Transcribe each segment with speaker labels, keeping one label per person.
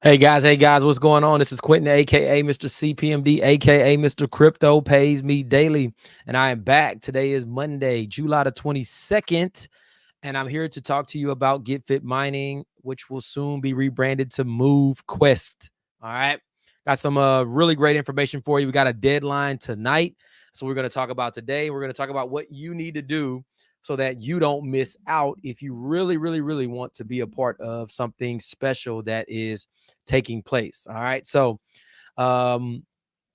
Speaker 1: Hey guys, what's going on? This is Quentin, aka Mr. CPMD, aka Mr. Crypto Pays Me Daily, and I am back. Today is Monday, July the 22nd, and I'm here to talk to you about GetFit Mining, which will soon be rebranded to Move Quest. All right, got some really great information for you. We got a deadline tonight, so we're going to talk about today. We're going to talk about what you need to do so that you don't miss out if you really want to be a part of something special that is taking place. All right. So I'm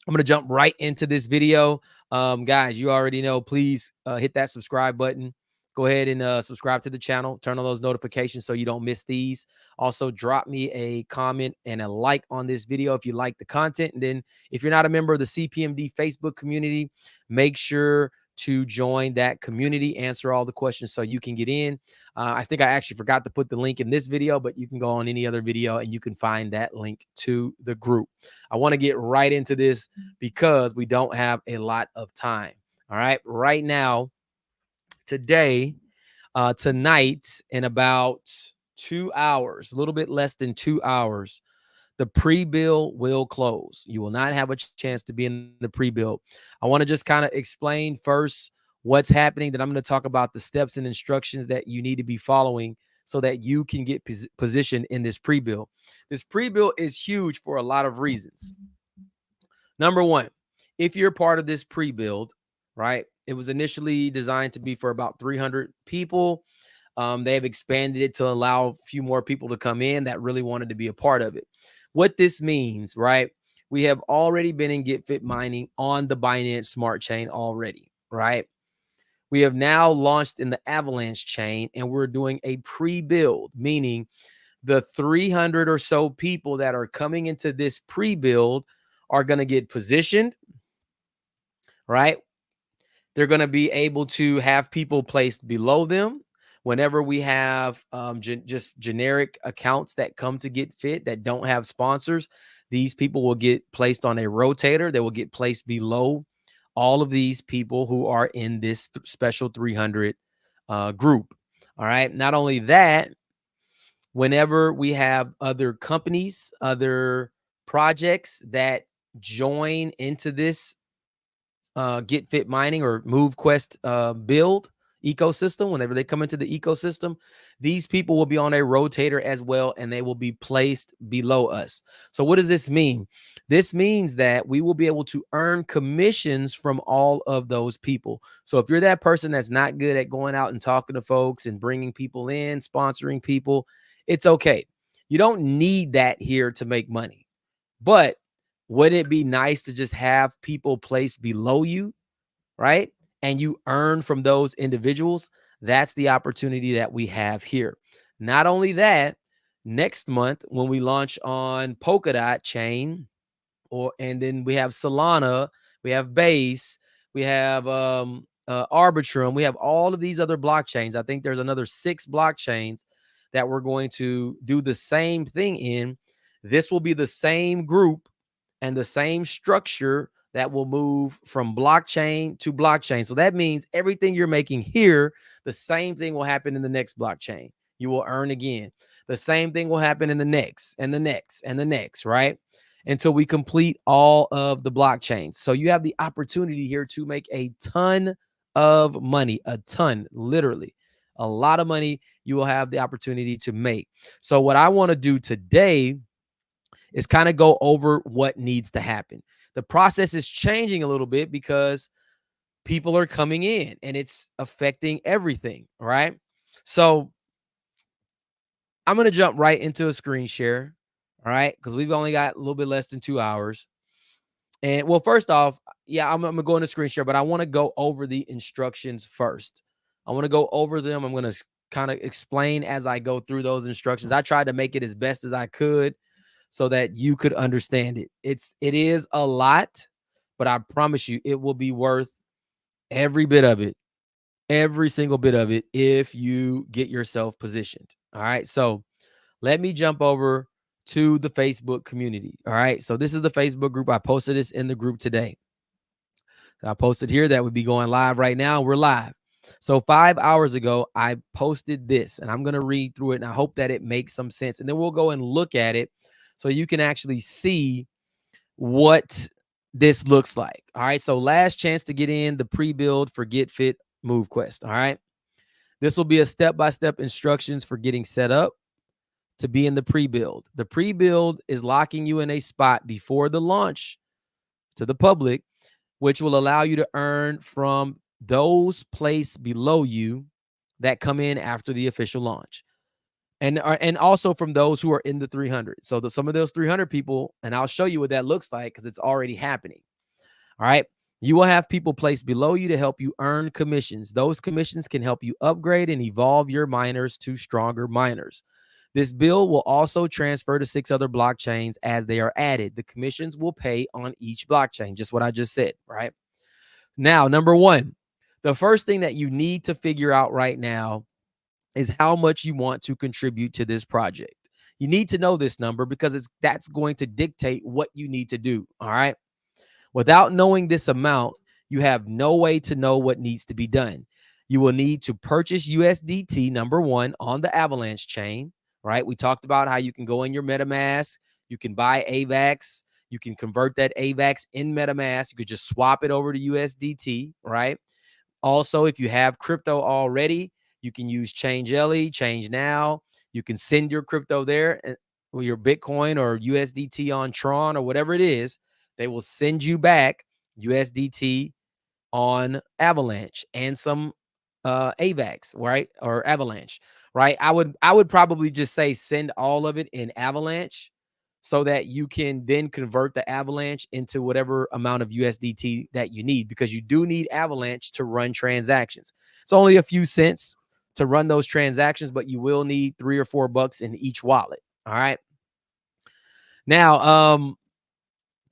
Speaker 1: going to jump right into this video. Guys, you already know, please hit that subscribe button. Go ahead and subscribe to the channel. Turn on those notifications so you don't miss these. Also, drop me a comment and a like on this video if you like the content. And then if you're not a member of the CPMD Facebook community, make sure to join that community, answer all the questions so you can get in. I think I actually forgot to put the link in this video, but you can go on any other video and you can find that link to the group. I want to get right into this because we don't have a lot of time. All right. Right now, today, tonight, in about 2 hours, a little bit less than 2 hours, the pre-bill will close. You will not have a chance to be in the pre-bill. I want to just kind of explain first what's happening. Then I'm going to talk about the steps and instructions that you need to be following so that you can get positioned in this pre-bill. This pre-bill is huge for a lot of reasons. Number one, if you're part of this pre-build, right, it was initially designed to be for about 300 people. They have expanded it to allow a few more people to come in that really wanted to be a part of it. What this means, right, we have already been in GetFit mining on the Binance Smart Chain already, right? We have now launched in the Avalanche chain, and we're doing a pre-build, meaning the 300 or so people that are coming into this pre-build are going to get positioned, right? They're going to be able to have people placed below them. Whenever we have just generic accounts that come to GetFit that don't have sponsors, these people will get placed on a rotator. They will get placed below all of these people who are in this special 300 group. All right. Not only that, whenever we have other companies, other projects that join into this GetFit mining or MoveQuest build ecosystem, whenever they come into the ecosystem, these people will be on a rotator as well, and they will be placed below us. So what does this mean? This means that we will be able to earn commissions from all of those people. So if you're that person that's not good at going out and talking to folks and bringing people in, sponsoring people, it's okay. You don't need that here to make money. But wouldn't it be nice to just have people placed below you, right? And you earn from those individuals? That's the opportunity that we have here. Not only that, next month when we launch on Polkadot chain, and then we have Solana, we have Base, we have Arbitrum, we have all of these other blockchains. I think there's another 6 blockchains that we're going to do the same thing in. This will be the same group and the same structure that will move from blockchain to blockchain. So that means everything you're making here, the same thing will happen in the next blockchain. You will earn again. The same thing will happen in the next and the next and the next, right? Until we complete all of the blockchains. So you have the opportunity here to make a ton of money, a ton, literally a lot of money you will have the opportunity to make. So what I want to do today is kind of go over what needs to happen. The process is changing a little bit because people are coming in and it's affecting everything, right? So I'm going to jump right into a screen share, all right? Because we've only got a little bit less than 2 hours. And well, first off, yeah, I'm going to go into screen share, but I want to go over the instructions first. I want to go over them. I'm going to kind of explain as I go through those instructions. I tried to make it as best as I could so that you could understand it. It is a lot, but I promise you it will be worth every bit of it, every single bit of it, if you get yourself positioned. All right. So let me jump over to the Facebook community. All right. So this is the Facebook group. I posted this in the group today. I posted here that would be going live right now. We're live. So 5 hours ago, I posted this, and I'm going to read through it, and I hope that it makes some sense. And then we'll go and look at it so you can actually see what this looks like. All right. So last chance to get in the pre-build for GetFit MoveQuest. All right. This will be a step-by-step instructions for getting set up to be in the pre-build. The pre-build is locking you in a spot before the launch to the public, which will allow you to earn from those placed below you that come in after the official launch. And also from those who are in the 300. So some of those 300 people, and I'll show you what that looks like because it's already happening. All right. You will have people placed below you to help you earn commissions. Those commissions can help you upgrade and evolve your miners to stronger miners. This bill will also transfer to 6 other blockchains as they are added. The commissions will pay on each blockchain, just what I just said, right? Now, number one, the first thing that you need to figure out right now is how much you want to contribute to this project. You need to know this number because that's going to dictate what you need to do, all right? Without knowing this amount, you have no way to know what needs to be done. You will need to purchase USDT, number one, on the Avalanche chain, right? We talked about how you can go in your MetaMask, you can buy AVAX, you can convert that AVAX in MetaMask, you could just swap it over to USDT, right? Also, if you have crypto already, you can use ChangeLly, Change Now. You can send your crypto there, or your Bitcoin or USDT on Tron or whatever it is. They will send you back USDT on Avalanche and some AVAX, right? Or Avalanche, right? I would probably just say send all of it in Avalanche so that you can then convert the Avalanche into whatever amount of USDT that you need, because you do need Avalanche to run transactions. It's only a few cents to run those transactions, but you will need $3 or $4 in each wallet. All right. Now,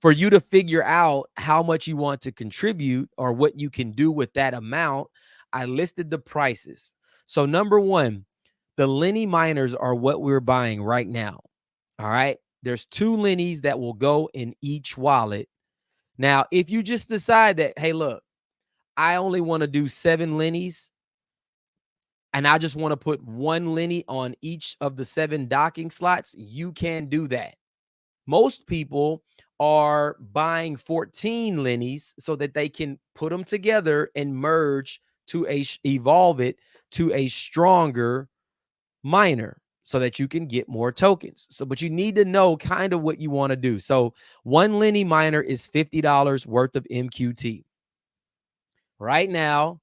Speaker 1: for you to figure out how much you want to contribute or what you can do with that amount, I listed the prices. So number one, the Lenny miners are what we're buying right now. All right. There's 2 Lennies that will go in each wallet. Now, if you just decide that, hey, look, I only want to do 7 Lennies and I just want to put 1 Lenny on each of the 7 docking slots, you can do that. Most people are buying 14 Lennies so that they can put them together and merge to evolve it to a stronger miner so that you can get more tokens. So, but you need to know kind of what you want to do. So 1 Lenny miner is $50 worth of MQT. Right now,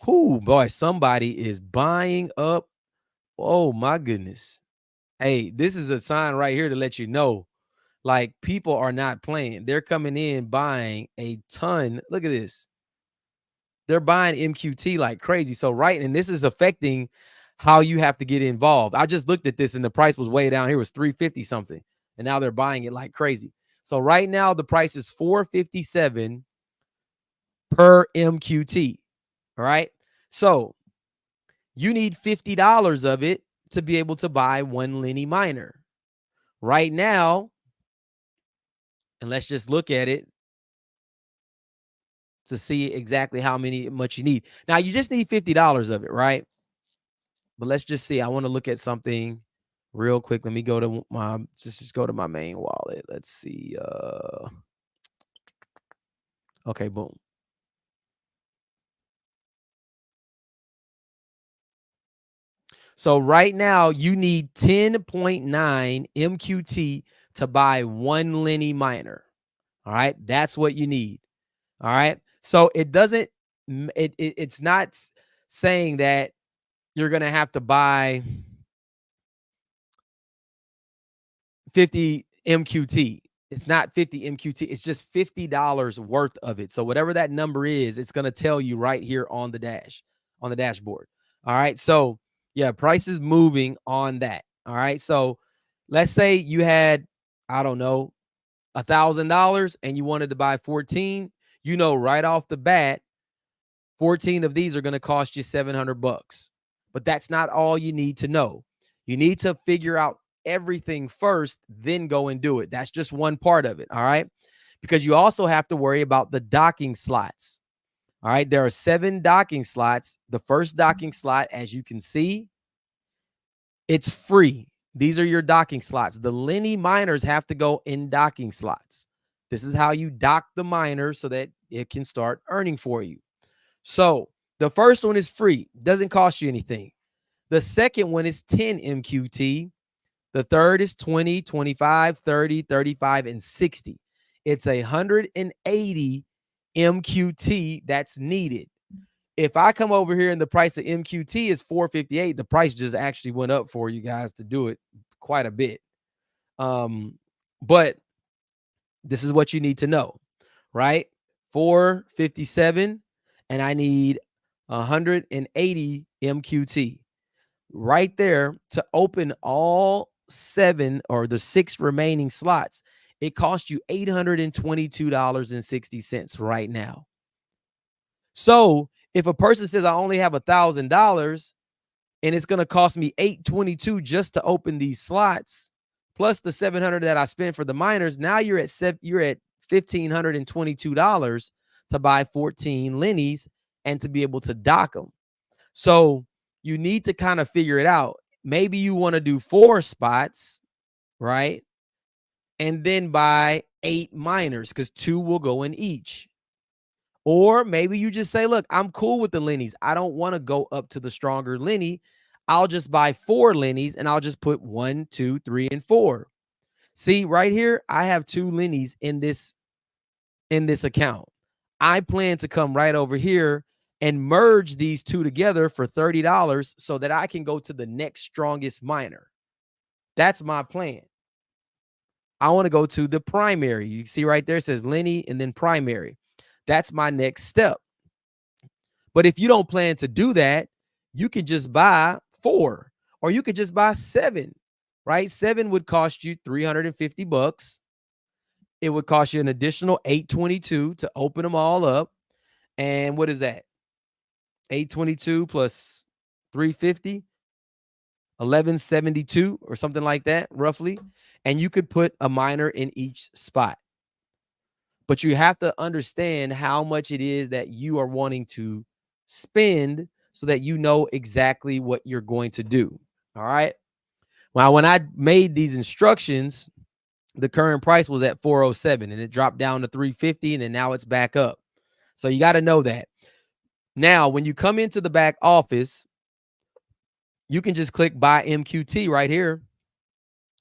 Speaker 1: whoo, boy, somebody is buying up. Oh my goodness. Hey, this is a sign right here to let you know, like, people are not playing. They're coming in buying a ton. Look at this. They're buying MQT like crazy. So, right, and this is affecting how you have to get involved. I just looked at this and the price was way down here. It was 350 something. And now they're buying it like crazy. So right now the price is 457 per MQT. All right. So you need $50 of it to be able to buy 1 Lenny miner. Right now, and let's just look at it to see exactly how much you need. Now you just need $50 of it, right? But let's just see. I want to look at something real quick. Let me go to my just go to my main wallet. Let's see. Okay, boom. So right now you need 10.9 MQT to buy 1 Lenny miner. All right, that's what you need. All right. So it doesn't it's not saying that you're going to have to buy 50 MQT. It's not 50 MQT. It's just $50 worth of it. So whatever that number is, it's going to tell you right here on the dashboard. All right. So yeah, price is moving on that. All right. So let's say you had, I don't know, $1,000 and you wanted to buy 14, you know, right off the bat, 14 of these are going to cost you $700. But that's not all you need to know. You need to figure out everything first, then go and do it. That's just one part of it. All right. Because you also have to worry about the docking slots. All right. There are 7 docking slots. The first docking slot, as you can see, it's free. These are your docking slots. The Lenny miners have to go in docking slots. This is how you dock the miner so that it can start earning for you. So the first one is free, doesn't cost you anything. The second one is 10 MQT. The third is 20, 25, 30, 35, and 60. It's 180 MQT that's needed. If I come over here and the price of MQT is 458, the price just actually went up for you guys to do it quite a bit. But this is what you need to know, right? 457, and I need 180 MQT right there to open all 7 or the 6 remaining slots. It costs you $822.60 right now. So if a person says I only have $1,000 and it's going to cost me $822 just to open these slots, plus the $700 that I spent for the miners, now you're at $1,522 to buy 14 Lennies and to be able to dock them. So you need to kind of figure it out. Maybe you want to do 4 spots, right? And then buy 8 miners because 2 will go in each. Or maybe you just say, look, I'm cool with the Lennies. I don't want to go up to the stronger Lenny. I'll just buy 4 Lennies and I'll just put 1, 2, 3, and 4. See, right here, I have 2 Lennies in this account. I plan to come right over here and merge these 2 together for $30 so that I can go to the next strongest miner. That's my plan. I want to go to the primary. You see right there, it says Lenny and then primary. That's my next step. But if you don't plan to do that, you could just buy 4 or you could just buy 7, right? 7 would cost you $350. It would cost you an additional $822 to open them all up. And what is that? 822 plus 350, 1172 or something like that, roughly. And you could put a miner in each spot. But you have to understand how much it is that you are wanting to spend so that you know exactly what you're going to do. All right. Well, when I made these instructions, the current price was at 407 and it dropped down to 350 and then now it's back up. So you got to know that. Now, when you come into the back office, you can just click buy MQT right here.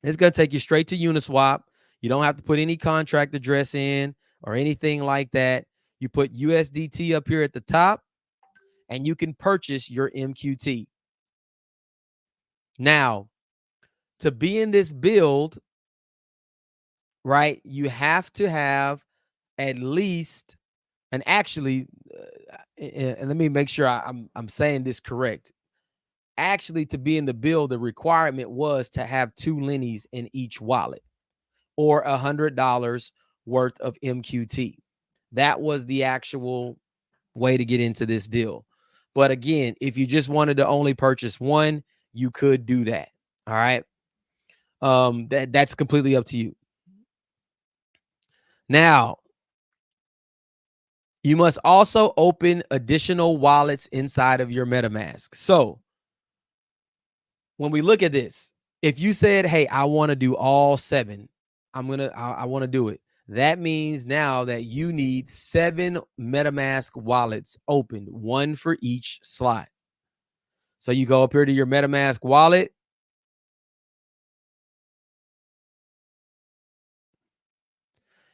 Speaker 1: It's going to take you straight to Uniswap. You don't have to put any contract address in or anything like that. You put USDT up here at the top and you can purchase your MQT. Now, to be in this build, right, you have to have at least, and actually, and let me make sure I'm saying this correct. Actually, to be in the build, the requirement was to have 2 Lennies in each wallet or $100 worth of MQT. That was the actual way to get into this deal. But again, if you just wanted to only purchase 1, you could do that. All right. That's completely up to you. Now, you must also open additional wallets inside of your MetaMask. So when we look at this, if you said, hey, I want to do all 7, I want to do it. That means now that you need 7 MetaMask wallets opened, 1 for each slot. So you go up here to your MetaMask wallet.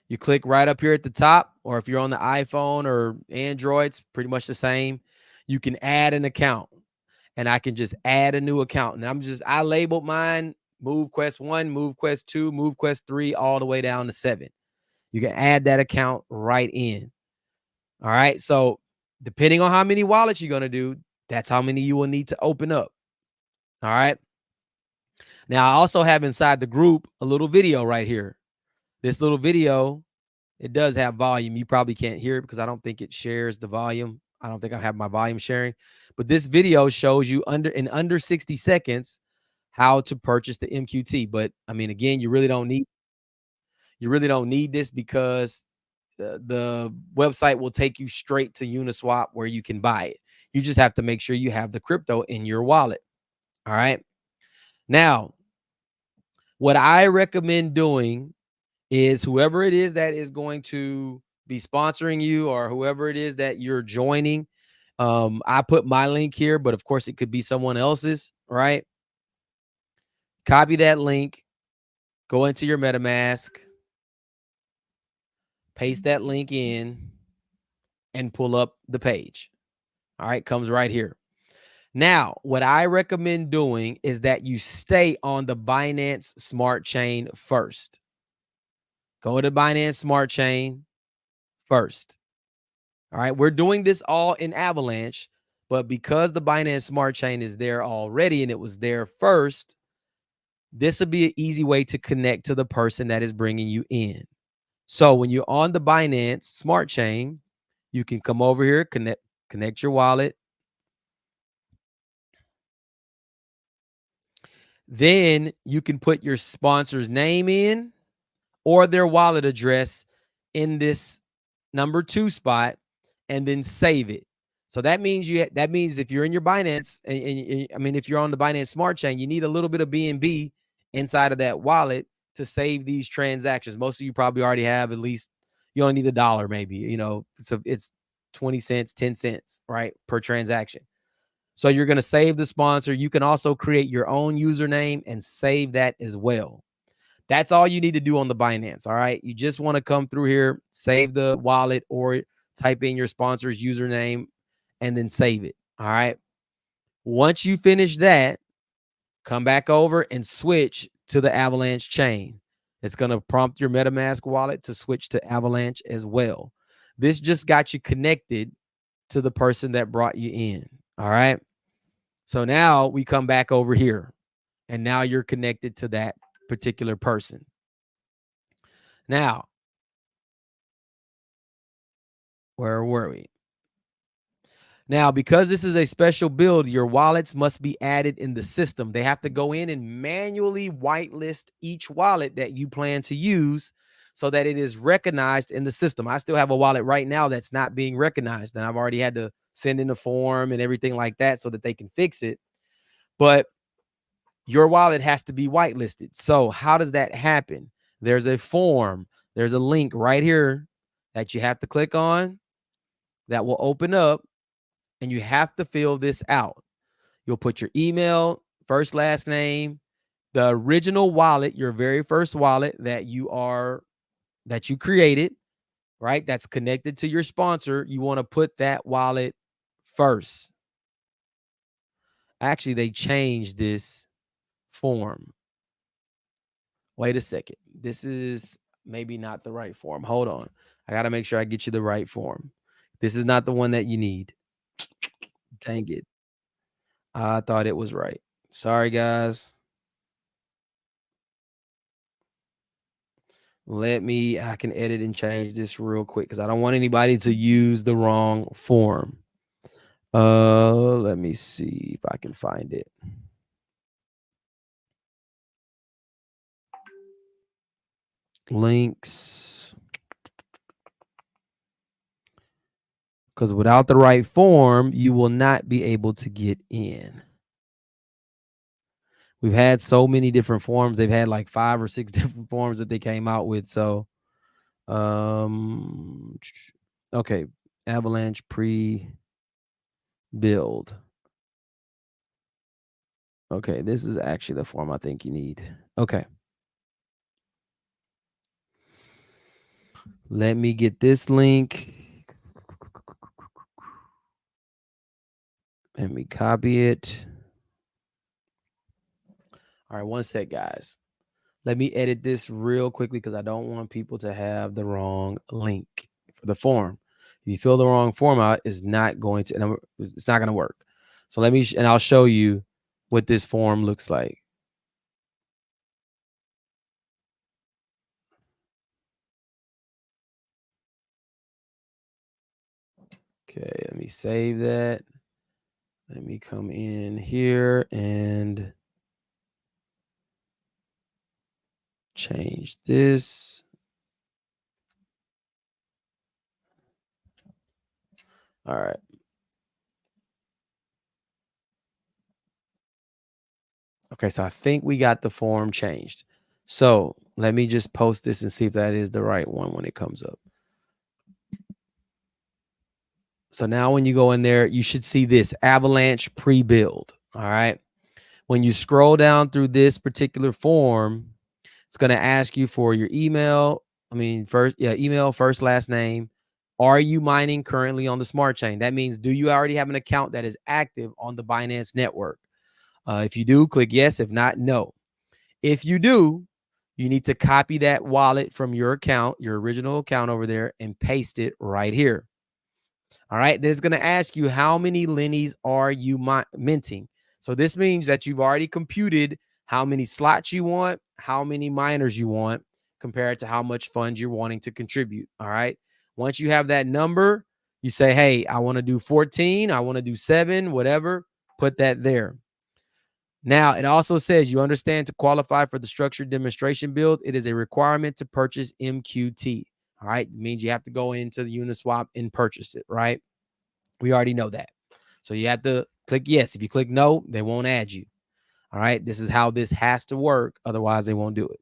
Speaker 1: You click right up here at the top, or if you're on the iPhone or Android, it's pretty much the same. You can add an account, and I can just add a new account. And I labeled mine MoveQuest 1, MoveQuest 2, MoveQuest 3, all the way down to 7. You can add that account right in. All right. So depending on how many wallets you're going to do, that's how many you will need to open up. All right. Now, I also have inside the group a little video right here. This little video, it does have volume. You probably can't hear it because I don't think it shares the volume. I don't think I have my volume sharing. But this video shows you in under 60 seconds how to purchase the MQT. But I mean, again, you really don't need this because the website will take you straight to Uniswap where you can buy it. You just have to make sure you have the crypto in your wallet. All right. Now, What I recommend doing is whoever it is that is going to be sponsoring you or whoever it is that you're joining. I put my link here, but of course it could be someone else's, right? Copy that link, go into your MetaMask, paste that link in, and pull up the page. All right, comes right here. Now, what I recommend doing is that you stay on the Binance Smart Chain first. Go to Binance Smart Chain first. All right, we're doing this all in Avalanche, but because the Binance Smart Chain is there already and it was there first, this would be an easy way to connect to the person that is bringing you in. So when you're on the Binance Smart Chain, you can come over here, connect your wallet. Then you can put your sponsor's name in or their wallet address in this number 2 spot and then save it. So that means if you're in your Binance, I mean, if you're on the Binance Smart Chain, you need a little bit of BNB inside of that wallet to save these transactions. Most of you probably already have at least, you only need $1 maybe, so it's 20 cents, 10 cents, right, per transaction. So you're going to save the sponsor. You can also create your own username and save that as well. That's all you need to do on the Binance. All right. You just want to come through here, save the wallet or type in your sponsor's username and then save it. All right. Once you finish that, come back over and switch to the Avalanche chain. It's going to prompt your MetaMask wallet to switch to Avalanche as well. This just got you connected to the person that brought you in. All right. So now we come back over here and now you're connected to that particular person. Now, where were we? Now, because this is a special build, your wallets must be added in the system. They have to go in and manually whitelist each wallet that you plan to use so that it is recognized in the system. I still have a wallet right now that's not being recognized, and I've already had to send in a form and everything like that so that they can fix it. But your wallet has to be whitelisted. So how does that happen? There's a form. There's a link right here that you have to click on that will open up, and you have to fill this out. You'll put your email, first, last name, the original wallet, your very first wallet that you created, right? That's connected to your sponsor. You want to put that wallet first. Actually, they changed this form. Wait a second. This is maybe not the right form. Hold on. I got to make sure I get you the right form. This is not the one that you need. Dang it. I thought it was right. Sorry, guys. I can edit and change this real quick because I don't want anybody to use the wrong form. Let me see if I can find it. Links. Because without the right form, you will not be able to get in. We've had so many different forms. They've had like 5 or 6 different forms that they came out with. So, okay. Avalanche pre-build. Okay, this is actually the form I think you need. Okay. Let me get this link. Let me copy it. All right, one sec, guys. Let me edit this real quickly because I don't want people to have the wrong link for the form. If you fill the wrong form out, it's not going to work. So and I'll show you what this form looks like. Okay, let me save that. Let me come in here and change this. All right. Okay, so I think we got the form changed. So let me just post this and see if that is the right one when it comes up. So now when you go in there, you should see this Avalanche pre-build. All right. When you scroll down through this particular form, it's going to ask you for your email. Email, first, last name. Are you mining currently on the smart chain? That means, do you already have an account that is active on the Binance network? If you do, click yes. If not, no. If you do, you need to copy that wallet from your account, your original account over there, and paste it right here. All right. Then it's going to ask you how many Lennies are you minting. So this means that you've already computed how many slots you want, how many miners you want, compared to how much funds you're wanting to contribute. All right. Once you have that number, you say, hey, I want to do 14, I want to do 7, whatever, put that there. Now, it also says you understand to qualify for the structured demonstration build, it is a requirement to purchase MQT. All right. It means you have to go into the Uniswap and purchase it, right? We already know that. So you have to click yes. If you click no, they won't add you. All right. This is how this has to work. Otherwise, they won't do it.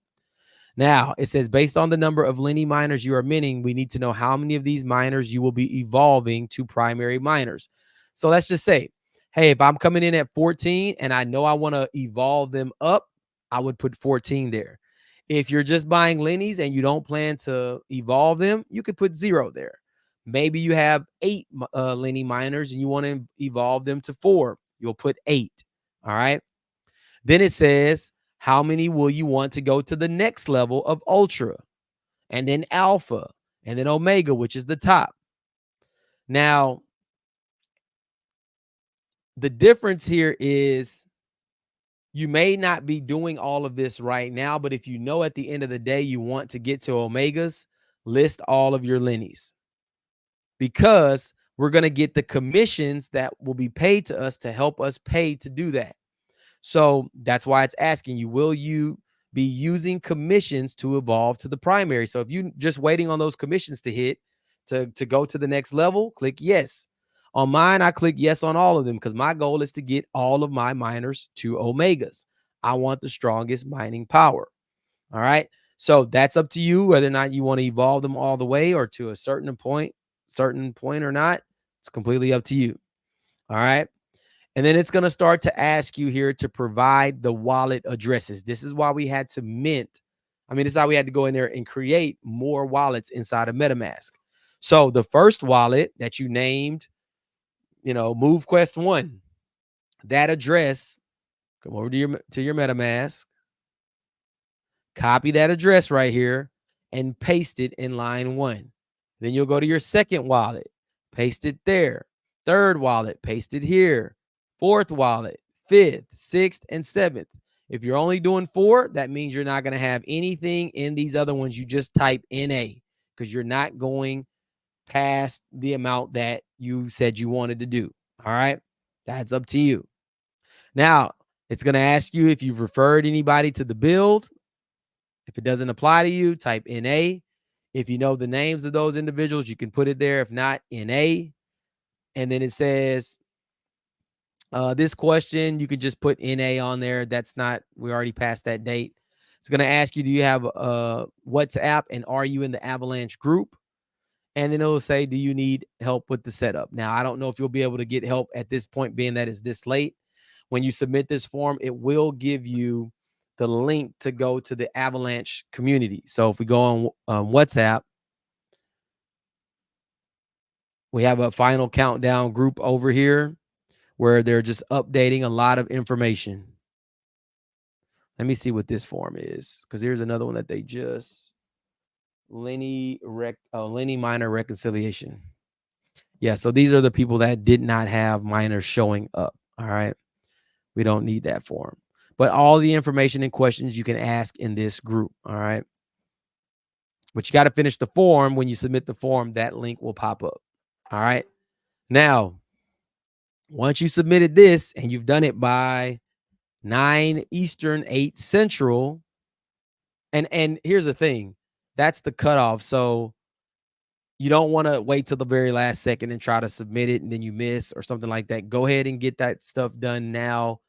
Speaker 1: Now, it says based on the number of Lenny miners you are minting, we need to know how many of these miners you will be evolving to primary miners. So let's just say, hey, if I'm coming in at 14 and I know I want to evolve them up, I would put 14 there. If you're just buying Lennies and you don't plan to evolve them, you could put 0 there. Maybe you have 8 Lenny miners and you want to evolve them to 4. You'll put 8. All right. Then it says, how many will you want to go to the next level of Ultra, and then Alpha, and then Omega, which is the top? Now, the difference here is you may not be doing all of this right now, but if you know at the end of the day you want to get to Omegas, list all of your Lennies, because we're going to get the commissions that will be paid to us to help us pay to do that. So that's why it's asking you, will you be using commissions to evolve to the primary? So if you just waiting on those commissions to hit to go to the next level, click yes. On mine, I click yes on all of them because my goal is to get all of my miners to Omegas. I want the strongest mining power. All right. So that's up to you whether or not you want to evolve them all the way or to a certain point or not. It's completely up to you. All right. And then it's going to start to ask you here to provide the wallet addresses. This is why we had to mint. This is how we had to go in there and create more wallets inside of MetaMask. So the first wallet that you named, MoveQuest 1, that address, come over to your MetaMask, copy that address right here and paste it in line 1. Then you'll go to your second wallet, paste it there. Third wallet, paste it here. Fourth wallet, 5th, 6th, and 7th. If you're only doing 4, that means you're not going to have anything in these other ones. You just type NA because you're not going past the amount that you said you wanted to do. All right. That's up to you. Now, it's going to ask you if you've referred anybody to the build. If it doesn't apply to you, type NA. If you know the names of those individuals, you can put it there. If not, NA. And then it says, this question, you could just put NA on there. We already passed that date. It's going to ask you, do you have a WhatsApp and are you in the Avalanche group? And then it'll say, do you need help with the setup? Now, I don't know if you'll be able to get help at this point, being that it's this late. When you submit this form, it will give you the link to go to the Avalanche community. So if we go on WhatsApp, we have a final countdown group over here where they're just updating a lot of information. Let me see what this form is, because here's another one that they just Lenny minor reconciliation. Yeah, so these are the people that did not have minors showing up. All right, we don't need that form, but all the information and questions you can ask in this group. All right, but you got to finish the form. When you submit the form, that link will pop up. All right, now once you submitted this and you've done it by 9 Eastern, 8 Central. And here's the thing, that's the cutoff. So you don't want to wait till the very last second and try to submit it and then you miss or something like that. Go ahead and get that stuff done now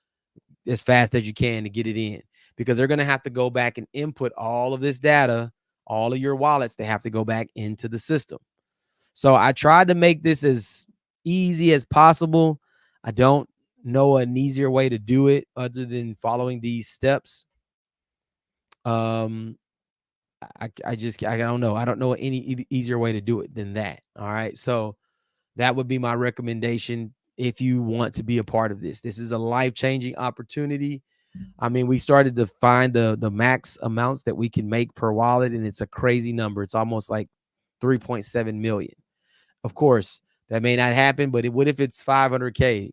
Speaker 1: as fast as you can to get it in, because they're going to have to go back and input all of this data, all of your wallets. They have to go back into the system. So I tried to make this as easy as possible. I don't know an easier way to do it other than following these steps. I don't know. I don't know any easier way to do it than that. All right. So that would be my recommendation if you want to be a part of this. This is a life-changing opportunity. I mean, we started to find the max amounts that we can make per wallet, and it's a crazy number. It's almost like 3.7 million. Of course, that may not happen, but what if it's 500K?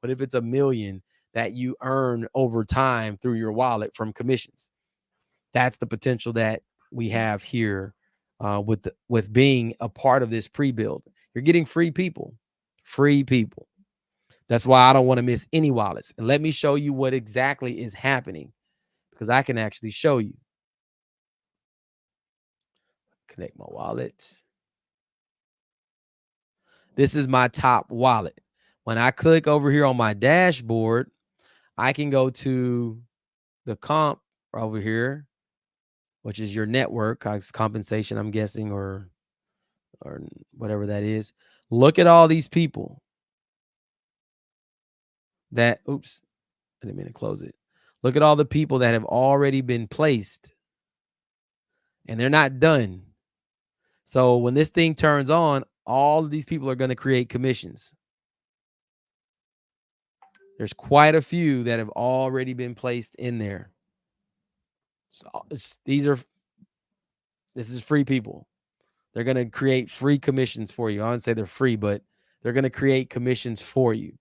Speaker 1: What if it's 1 million that you earn over time through your wallet from commissions? That's the potential that we have here with being a part of this pre-build. You're getting free people. That's why I don't want to miss any wallets. And let me show you what exactly is happening, because I can actually show you. Connect my wallet. This is my top wallet. When I click over here on my dashboard, I can go to the comp over here, which is your network compensation, I'm guessing, or whatever that is. Look at all these people that, oops, I didn't mean to close it. Look at all the people that have already been placed, and they're not done. So when this thing turns on, all of these people are going to create commissions. There's quite a few that have already been placed in there. So this is free people. They're going to create free commissions for you. I wouldn't say they're free, but they're going to create commissions for you.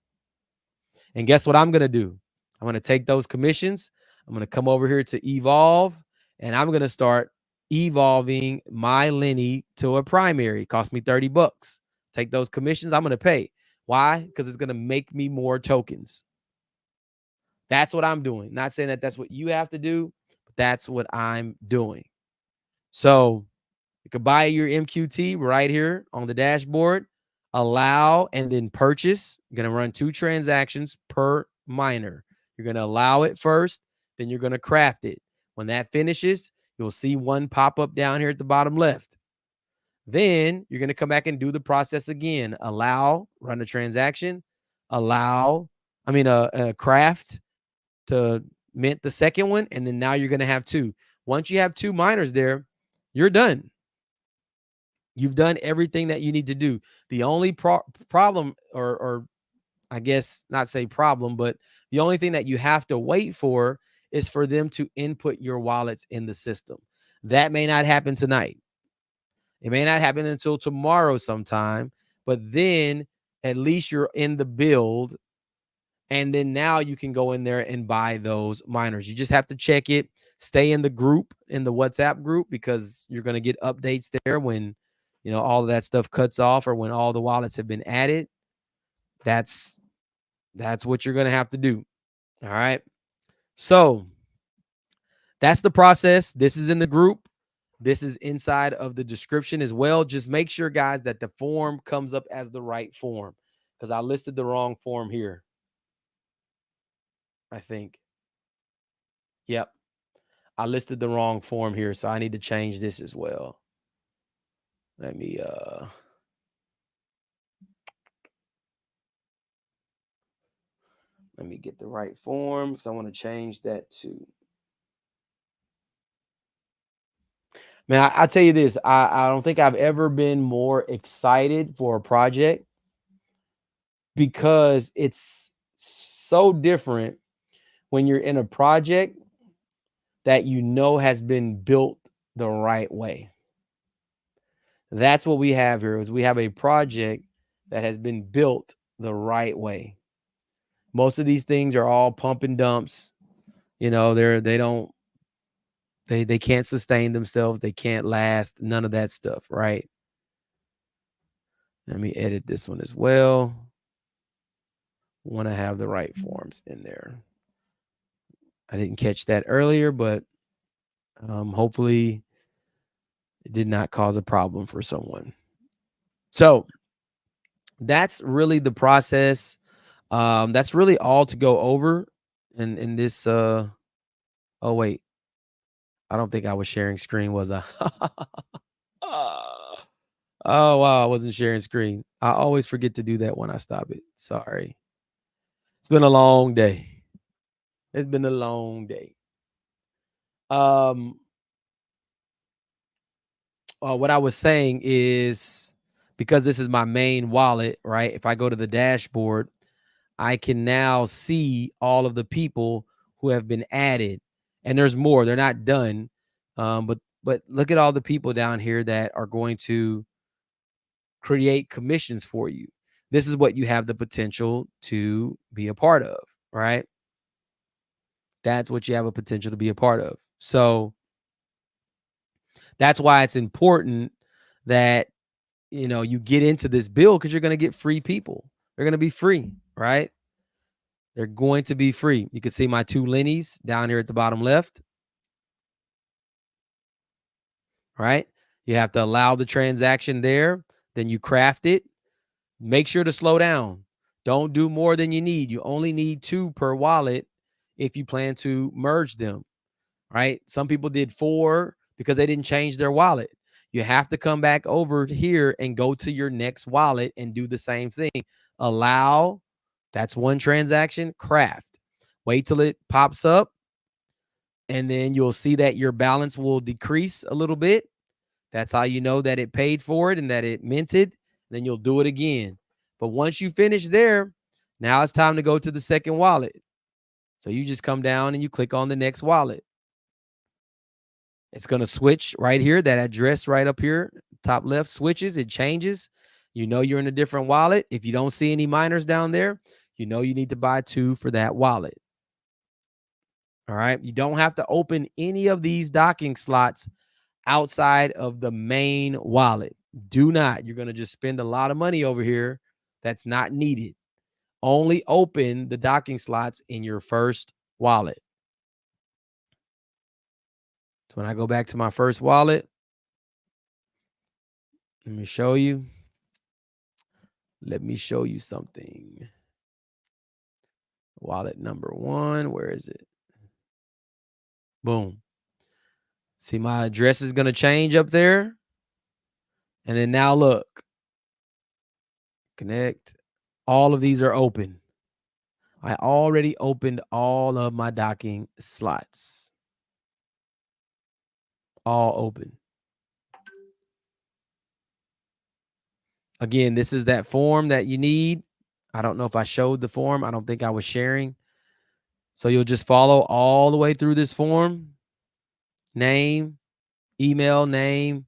Speaker 1: And guess what I'm going to do? I'm going to take those commissions. I'm going to come over here to evolve, and I'm going to start evolving my Lenny to a primary. It cost me 30 bucks. Take those commissions. I'm going to pay. Why? Because it's going to make me more tokens. That's what I'm doing. Not saying that that's what you have to do, but that's what I'm doing. So you can buy your MQT right here on the dashboard, allow, and then purchase. You're going to run 2 transactions per miner. You're going to allow it first, then you're going to craft it. When that finishes, you'll see one pop up down here at the bottom left. Then you're going to come back and do the process again. Allow, run a transaction, craft to mint the second one, and then now you're going to have 2. Once you have 2 miners there, you're done. You've done everything that you need to do. The only problem, or I guess not say problem, but the only thing that you have to wait for is for them to input your wallets in the system. That may not happen tonight. It may not happen until tomorrow sometime, but then at least you're in the build. And then now you can go in there and buy those miners. You just have to check it. Stay in the group, in the WhatsApp group, because you're going to get updates there when, all of that stuff cuts off, or when all the wallets have been added. That's what you're going to have to do. All right. So that's the process. This is in the group. This is inside of the description as well. Just make sure, guys, that the form comes up as the right form, because I listed the wrong form here, I think. Yep. I listed the wrong form here, so I need to change this as well. Let me get the right form, because I want to change that to. Man, I tell you this, I don't think I've ever been more excited for a project, because it's so different when you're in a project that has been built the right way. That's what we have here, is we have a project that has been built the right way. Most of these things are all pump and dumps. They can't sustain themselves. They can't last. None of that stuff, right? Let me edit this one as well. Want to have the right forms in there. I didn't catch that earlier, but hopefully it did not cause a problem for someone. So that's really the process. That's really all to go over in this Oh, wait. I don't think I was sharing screen, was I? Oh, wow. I wasn't sharing screen. I always forget to do that when I stop it. Sorry. It's been a long day. It's been a long day. Um, what I was saying is because this is my main wallet, right? If I go to the dashboard, I can now see all of the people who have been added, and there's more. They're not done, but look at all the people down here that are going to create commissions for you. This is what you have the potential to be a part of, right? That's what you have a potential to be a part of. So that's why it's important that you get into this bill, because you're going to get free people. They're going to be free, right? They're going to be free. You can see my 2 Lennies down here at the bottom left, right? You have to allow the transaction there. Then you craft it. Make sure to slow down. Don't do more than you need. You only need 2 per wallet if you plan to merge them, right? Some people did 4 because they didn't change their wallet. You have to come back over here and go to your next wallet and do the same thing. Allow, that's 1 transaction. Craft. Wait till it pops up, and then you'll see that your balance will decrease a little bit. That's how you know that it paid for it and that it minted. Then you'll do it again. But once you finish there, now it's time to go to the second wallet. So you just come down and you click on the next wallet. It's going to switch right here. That address right up here, top left, switches. It changes. You know you're in a different wallet. If you don't see any miners down there, you know you need to buy 2 for that wallet. All right. You don't have to open any of these docking slots outside of the main wallet. Do not. You're going to just spend a lot of money over here that's not needed. Only open the docking slots in your first wallet. So when I go back to my first wallet, let me show you. Let me show you something. Wallet number 1. Where is it? Boom. See, my address is going to change up there. And then now look. Connect. All of these are open. I already opened all of my docking slots. All open. Again, this is that form that you need. I don't know if I showed the form. I don't think I was sharing. So you'll just follow all the way through this form. Name, email, name.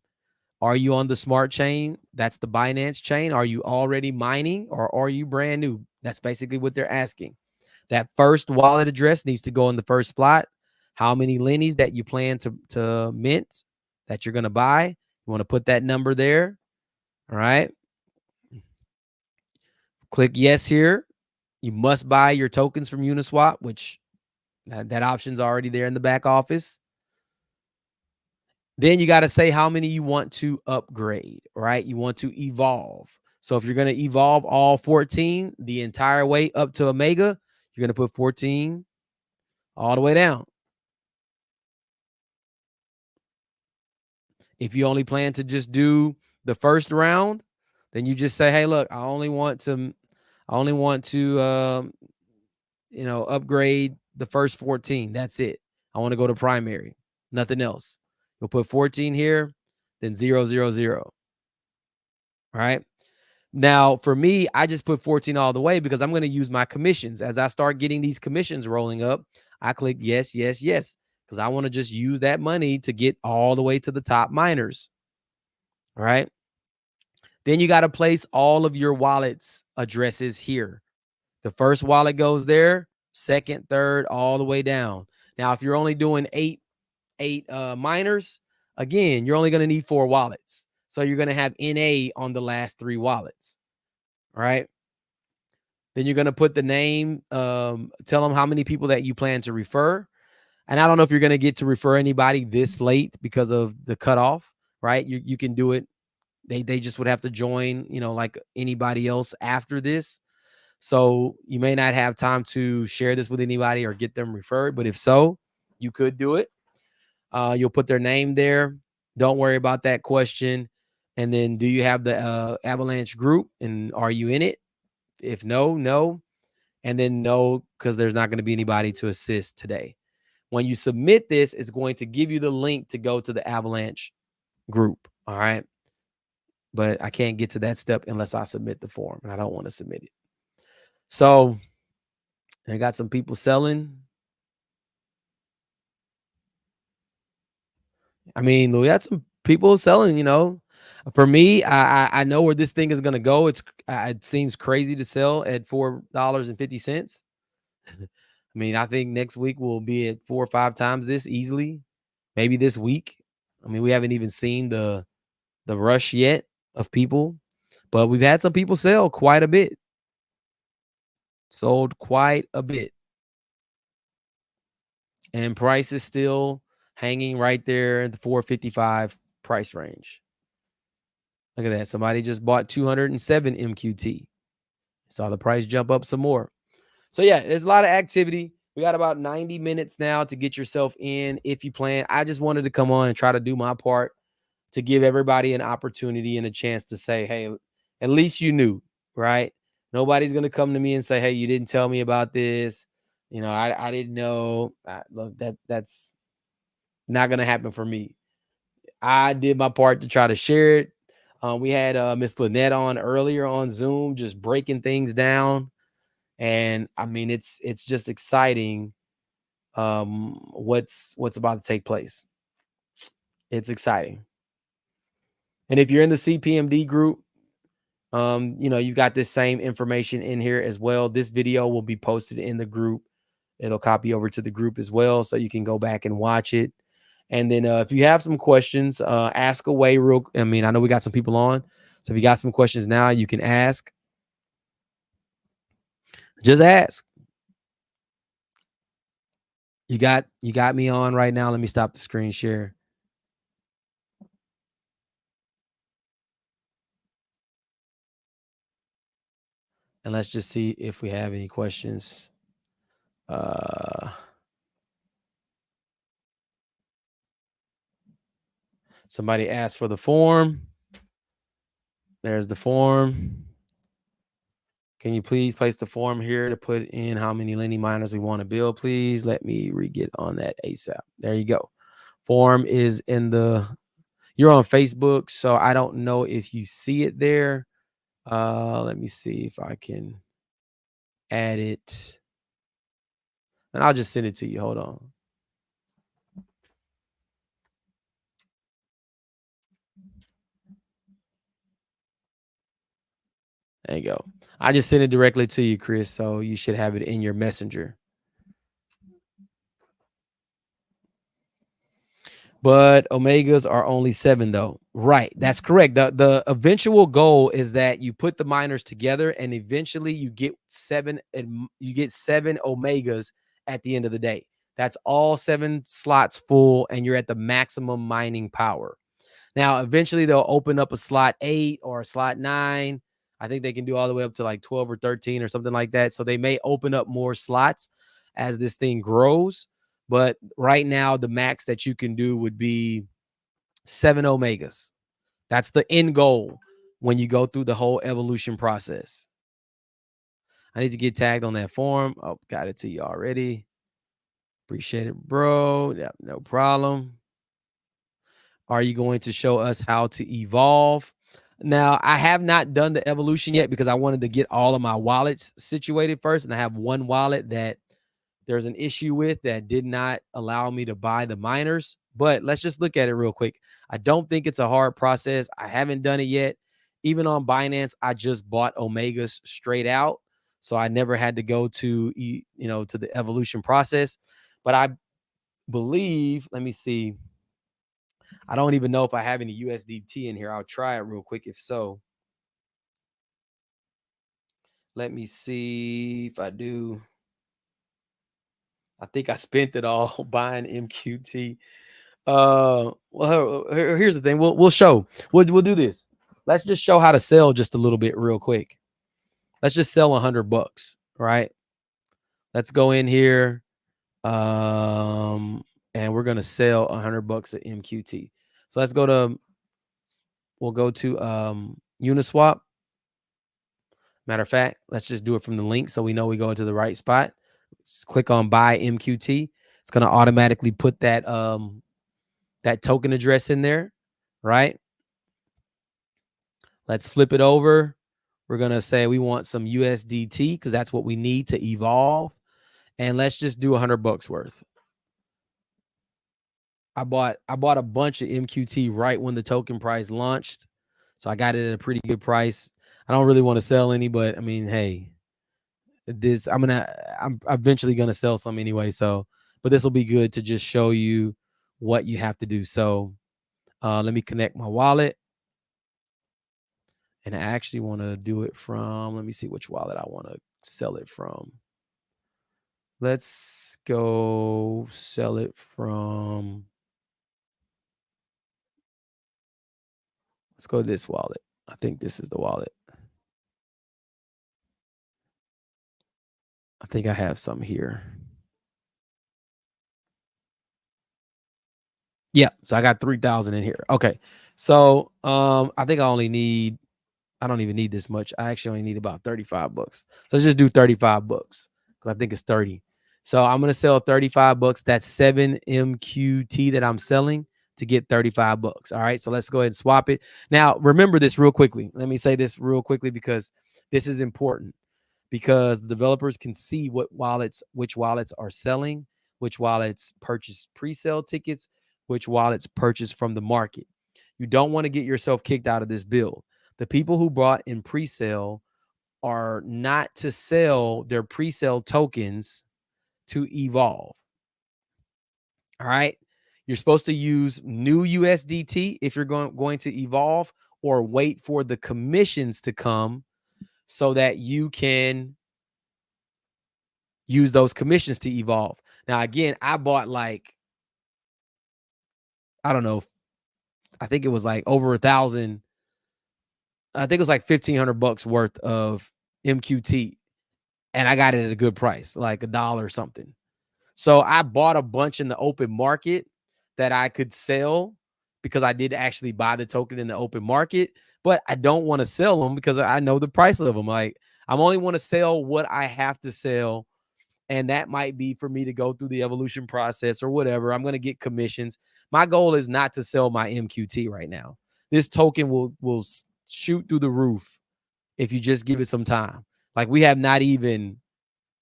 Speaker 1: Are you on the smart chain? That's the Binance chain. Are you already mining, or are you brand new? That's basically what they're asking. That first wallet address needs to go in the first spot. How many Lennies that you plan to mint that you're going to buy. You want to put that number there. All right. Click yes here. You must buy your tokens from Uniswap, which that option's already there in the back office. Then you got to say how many you want to upgrade, right? You want to evolve. So if you're going to evolve all 14 the entire way up to Omega, you're going to put 14 all the way down. If you only plan to just do the first round, then you just say, hey, look, I only want to upgrade the first 14. That's it. I want to go to primary. Nothing else. You'll put 14 here, then 0, 0, 0. All right. Now, for me, I just put 14 all the way because I'm going to use my commissions. As I start getting these commissions rolling up, I click yes, yes, yes, because I want to just use that money to get all the way to the top miners. All right. Then you got to place all of your wallets addresses here. The first wallet goes there, second, third, all the way down. Now, if you're only doing eight miners, again, you're only going to need 4 wallets. So you're going to have NA on the last 3 wallets. All right. Then you're going to put the name, tell them how many people that you plan to refer. And I don't know if you're going to get to refer anybody this late because of the cutoff, right? You can do it. They just would have to join, like anybody else after this. So you may not have time to share this with anybody or get them referred. But if so, You could do it. You'll put their name there. Don't worry about that question. And then, do you have the Avalanche group, and are you in it? If no, no. And then no, because there's not going to be anybody to assist today. When you submit this, it's going to give you the link to go to the Avalanche group. All right. But I can't get to that step unless I submit the form, and I don't want to submit it. So I got some people selling. I mean, we had some people selling, For me, I know where this thing is going to go. It seems crazy to sell at $4.50. I mean, I think next week we'll be at 4 or 5 times this easily. Maybe this week. I mean, we haven't even seen the rush yet of people, but we've had some people sell quite a bit. Sold quite a bit. And price is still hanging right there at the 455 price range. Look at that. Somebody just bought 207 MQT. Saw the price jump up some more. So yeah, there's a lot of activity. We got about 90 minutes now to get yourself in if you plan. I just wanted to come on and try to do my part to give everybody an opportunity and a chance to say, hey, at least you knew, right? Nobody's going to come to me and say, hey, you didn't tell me about this. I didn't know. Look, that's not going to happen for me. I did my part to try to share it. We had Miss Lynette on earlier on Zoom, just breaking things down. And I mean, it's just exciting what's about to take place. It's exciting. And if you're in the CPMD group, you got this same information in here as well. This video will be posted in the group. It'll copy over to the group as well, so you can go back and watch it. And then if you have some questions, ask away I know we got some people on. So if you got some questions now, you can ask. Just ask. You got me on right now. Let me stop the screen share. And let's just see if we have any questions. Somebody asked for the form. There's the form. Can you please place the form here to put in how many Lenny miners we want to build, please? Let me re-get on that ASAP. There you go. Form is in you're on Facebook, so I don't know if you see it there. Let me see if I can add it. And I'll just send it to you. Hold on. There you go. I just sent it directly to you, Chris, so you should have it in your messenger. But omegas are only 7 though. Right. That's correct. The eventual goal is that you put the miners together and eventually you get 7 omegas at the end of the day. That's all 7 slots full and you're at the maximum mining power. Now, eventually they'll open up a slot 8 or a slot 9. I think they can do all the way up to like 12 or 13 or something like that. So they may open up more slots as this thing grows. But right now, the max that you can do would be 7 omegas. That's the end goal when you go through the whole evolution process. I need to get tagged on that form. Oh, got it to you already. Appreciate it, bro. Yeah, no problem. Are you going to show us how to evolve? Now, I have not done the evolution yet because I wanted to get all of my wallets situated first. And I have one wallet that there's an issue with that did not allow me to buy the miners. But let's just look at it real quick. I don't think it's a hard process. I haven't done it yet. Even on Binance, I just bought Omegas straight out. So I never had to go to the evolution process. But I believe, let me see. I don't even know if I have any USDT in here. I'll try it real quick. If so, let me see if I do. I think I spent it all buying MQT. Well, here's the thing. We'll show. We'll do this. Let's just show how to sell just a little bit real quick. Let's just sell $100, right? Let's go in here. we're going to sell $100 at MQT. So let's go to, we'll go to Uniswap. Matter of fact, let's just do it from the link so we know we go into the right spot. Just click on buy MQT. It's going to automatically put that that token address in there, right? Let's flip it over. We're going to say we want some USDT because that's what we need to evolve. And let's just do $100 worth. I bought a bunch of MQT right when the token price launched. So I got it at a pretty good price. I don't really want to sell any, but I mean, hey, this I'm eventually gonna sell some anyway. So, but this will be good to just show you what you have to do. So let me connect my wallet. And I actually want to do it from, let me see which wallet I want to sell it from. Let's go sell it from, let's go to this wallet. I think this is the wallet. I think I have some here. Yeah, so I got 3,000 in here. Okay. So I think I don't even need this much. I actually only need about $35. So let's just do $35 because I think it's 30. So I'm gonna sell $35. That's 7 MQT that I'm selling to get $35. All right. So let's go ahead and swap it. Now remember this real quickly. Let me say this real quickly because this is important. Because the developers can see which wallets are selling, which wallets purchase pre-sale tickets, which wallets purchase from the market. You don't want to get yourself kicked out of this build. The people who bought in pre-sale are not to sell their pre-sale tokens to evolve. All right. You're supposed to use new USDT if you're going to evolve, or wait for the commissions to come so that you can use those commissions to evolve. Now, again, I bought like, I don't know, I think it was like over 1,000. I think it was like $1,500 worth of MQT, and I got it at a good price, like $1 something. So I bought a bunch in the open market that I could sell because I did actually buy the token in the open market, but I don't want to sell them because I know the price of them. Like, I only want to sell what I have to sell. And that might be for me to go through the evolution process or whatever. I'm going to get commissions. My goal is not to sell my MQT right now. This token will shoot through the roof if you just give it some time. Like, we have not even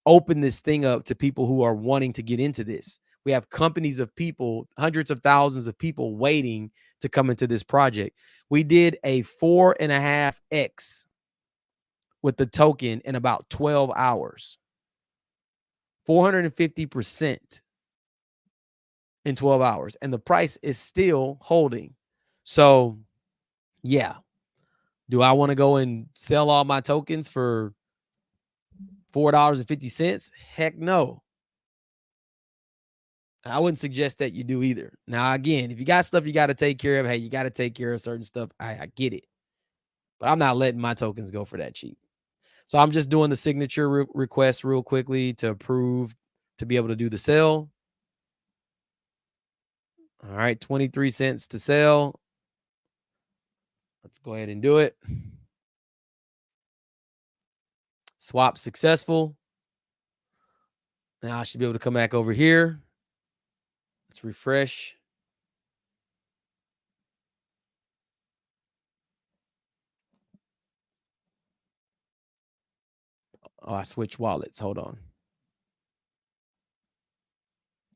Speaker 1: opened this thing up to people who are wanting to get into this. We have companies of people, hundreds of thousands of people waiting to come into this project. We did a 4.5x with the token in about 12 hours. 450% in 12 hours. And the price is still holding. So, yeah. Do I want to go and sell all my tokens for $4.50? Heck no. I wouldn't suggest that you do either. Now, again, if you got stuff you got to take care of, hey, you got to take care of certain stuff. I get it. But I'm not letting my tokens go for that cheap. So I'm just doing the signature request real quickly to approve to be able to do the sell. All right, 23 cents to sell. Let's go ahead and do it. Swap successful. Now I should be able to come back over here. Let's refresh. Oh, I switched wallets. Hold on.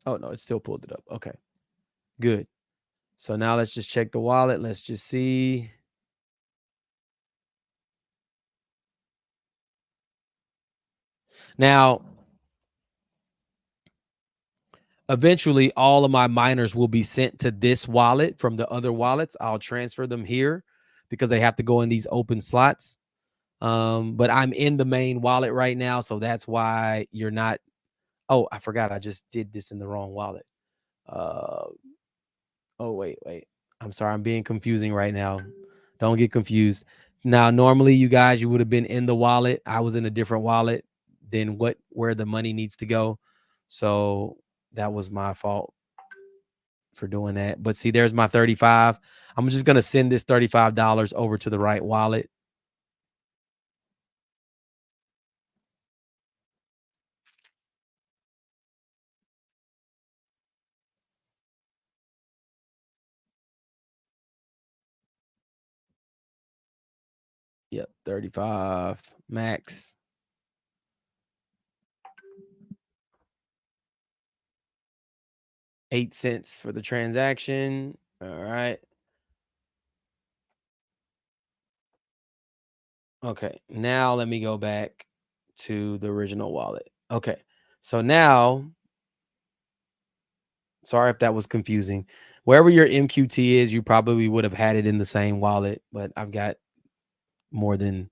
Speaker 1: Oh, no, it still pulled it up. Okay, good. So now let's just check the wallet. Let's just see. Now, eventually, all of my miners will be sent to this wallet from the other wallets. I'll transfer them here because they have to go in these open slots. But I'm in the main wallet right now, so that's why you're not. Oh, I forgot. I just did this in the wrong wallet. Oh, wait. I'm sorry. I'm being confusing right now. Don't get confused. Now, normally, you guys, you would have been in the wallet. I was in a different wallet than where the money needs to go. So that was my fault. for doing that. But see, there's my 35. I'm just going to send this $35 over to the right wallet. Yep, 35 max. 8 cents for the transaction. All right. Okay. Now let me go back to the original wallet. Okay. So now, sorry if that was confusing. Wherever your MQT is, you probably would have had it in the same wallet, but I've got more than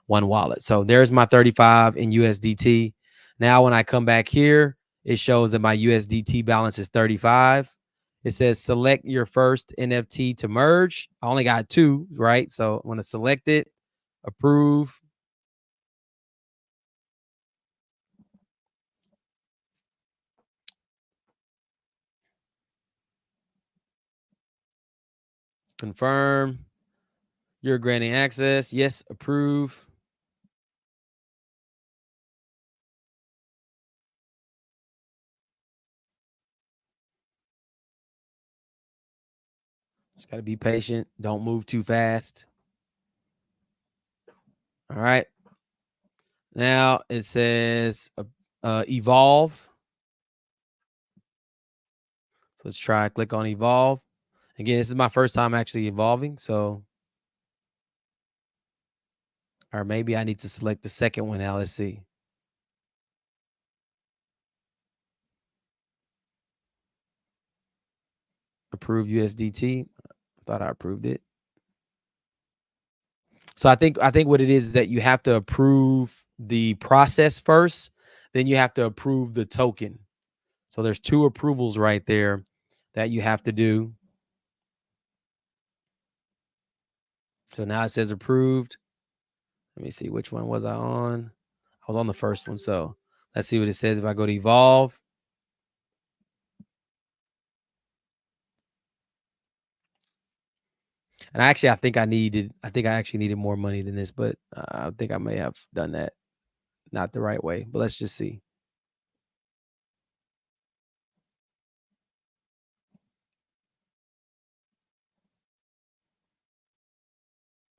Speaker 1: one wallet. So there's my 35 in USDT. Now, when I come back here, it shows that my USDT balance is 35. It says select your first NFT to merge. I only got 2, right? So I'm going to select it, approve. Confirm. You're granting access. Yes, approve. Just got to be patient. Don't move too fast. All right. Now it says evolve. So let's try. Click on evolve. Again, this is my first time actually evolving. So, or maybe I need to select the second one now. Let's see. Approve USDT. I thought I approved it. So I think what it is that you have to approve the process first, then you have to approve the token. So there's 2 approvals right there that you have to do. So now it says approved. Let me see, which one was I on? I was on the first one. So let's see what it says if I go to evolve. And actually, I think I actually needed more money than this, but I think I may have done that not the right way. But let's just see.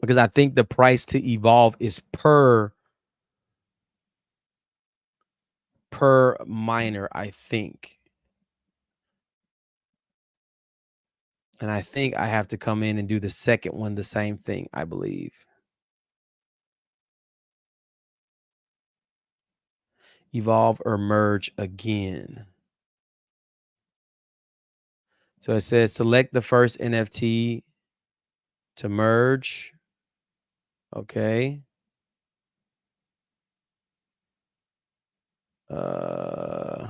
Speaker 1: Because I think the price to evolve is per miner, I think. And I think I have to come in and do the second one the same thing, I believe. Evolve or merge again. So it says select the first NFT to merge. Okay. Uh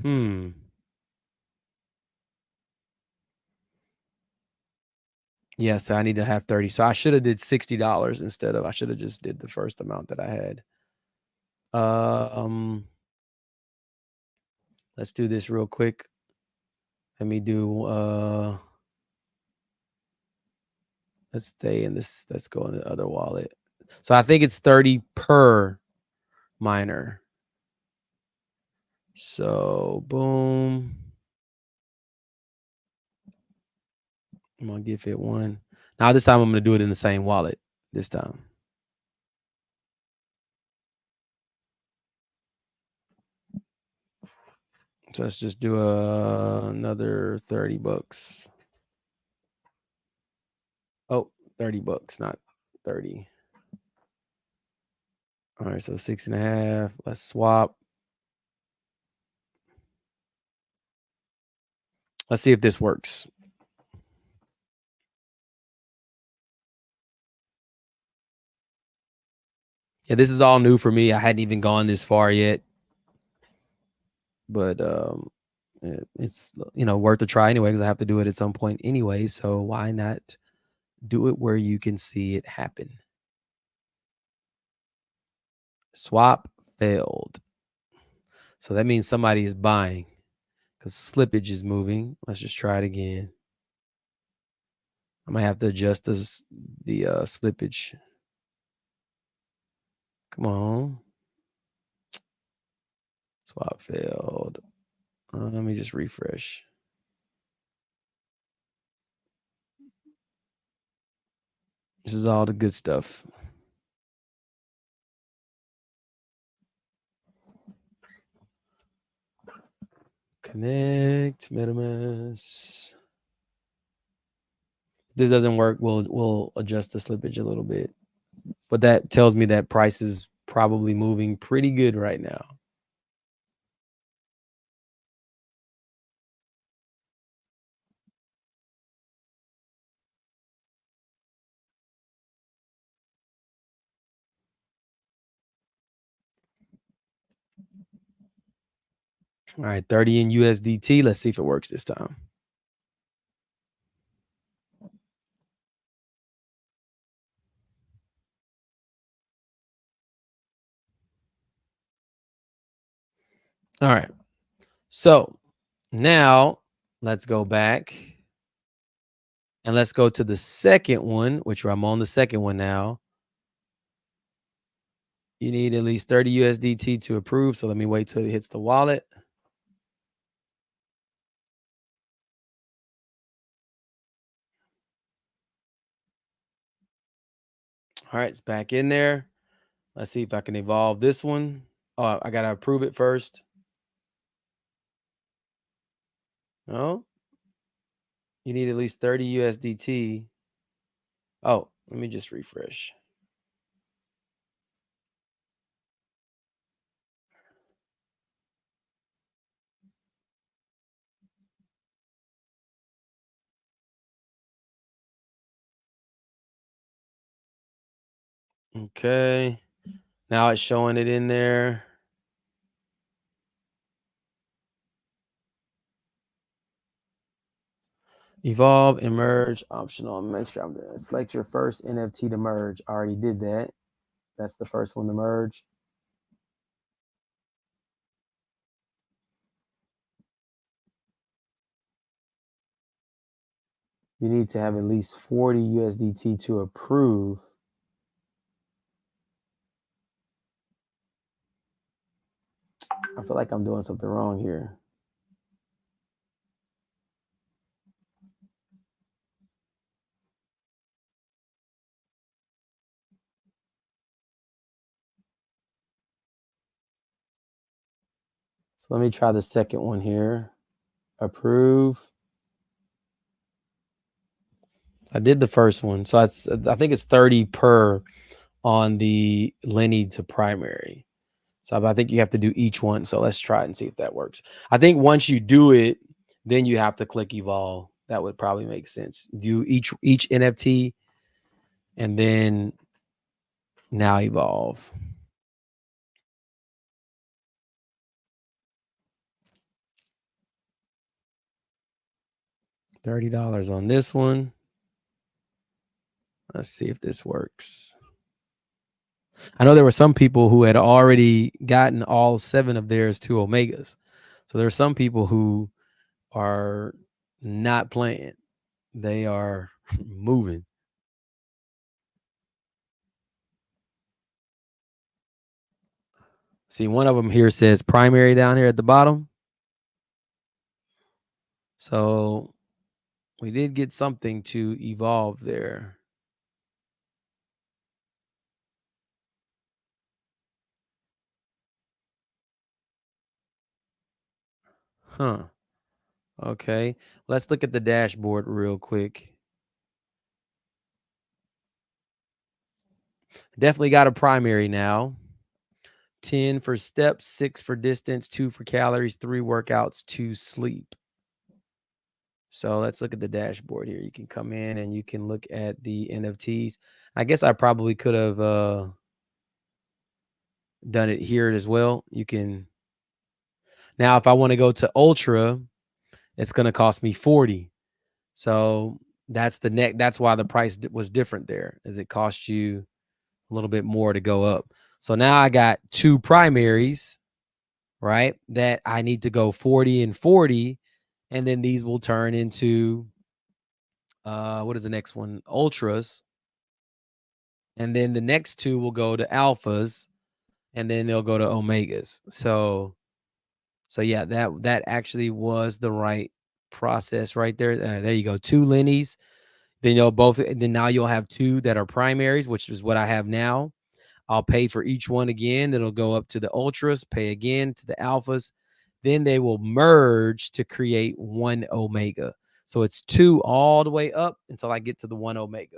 Speaker 1: hmm. Yeah, so I need to have 30. So I should have did $60 instead of I should have just did the first amount that I had. Um let's do this real quick. Let me do let's stay in this, let's go in the other wallet. So I think it's 30 per miner. So boom. I'm gonna give it one. Now this time I'm gonna do it in the same wallet this time. So let's just do another 30 bucks. Oh, 30 bucks, not 30. All right, so 6.5. Let's swap. Let's see if this works. Yeah, this is all new for me. I hadn't even gone this far yet. But it's worth a try anyway, because I have to do it at some point anyway. So why not do it where you can see it happen? Swap failed. So that means somebody is buying because slippage is moving. Let's just try it again. I might have to adjust the slippage. Come on. Swap failed. Let me just refresh. This is all the good stuff. Connect MetaMask. If this doesn't work, we'll adjust the slippage a little bit. But that tells me that price is probably moving pretty good right now. All right, 30 in USDT. Let's see if it works this time. All right. So now let's go back and let's go to the second one, which I'm on the second one now. You need at least 30 USDT to approve. So let me wait till it hits the wallet. All right, it's back in there. Let's see if I can evolve this one. Oh, I got to approve it first. No, you need at least 30 USDT. Oh, let me just refresh. Okay. Now it's showing it in there. Evolve, emerge, optional. Make sure I'm there. Select your first NFT to merge. I already did that. That's the first one to merge. You need to have at least 40 USDT to approve. I feel like I'm doing something wrong here. So let me try the second one here. Approve. I did the first one. So I think it's 30 per on the Lenny to primary. So I think you have to do each one. So let's try it and see if that works. I think once you do it, then you have to click evolve. That would probably make sense. Do each NFT and then now evolve. $30 on this one. Let's see if this works. I know there were some people who had already gotten all 7 of theirs to Omegas. So there are some people who are not playing. They are moving. See, one of them here says primary down here at the bottom. So we did get something to evolve there. Huh. Okay. Let's look at the dashboard real quick. Definitely got a primary now. 10 for steps, 6 for distance, 2 for calories, 3 workouts, 2 sleep. So let's look at the dashboard here. You can come in and you can look at the NFTs. I guess I probably could have done it here as well. You can now, if I want to go to ultra, it's going to cost me 40. So that's the neck. That's why the price was different there, is it cost you a little bit more to go up. So now I got 2 primaries. right? That I need to go 40 and 40, and then these will turn into what is the next one? Ultras. And then the next two will go to alphas, and then they'll go to omegas. So yeah, that actually was the right process right there. There you go. 2 Lennies. Then then now you'll have 2 that are primaries, which is what I have now. I'll pay for each one again. It'll go up to the ultras, pay again to the alphas. Then they will merge to create 1 omega. So it's 2 all the way up until I get to the 1 omega.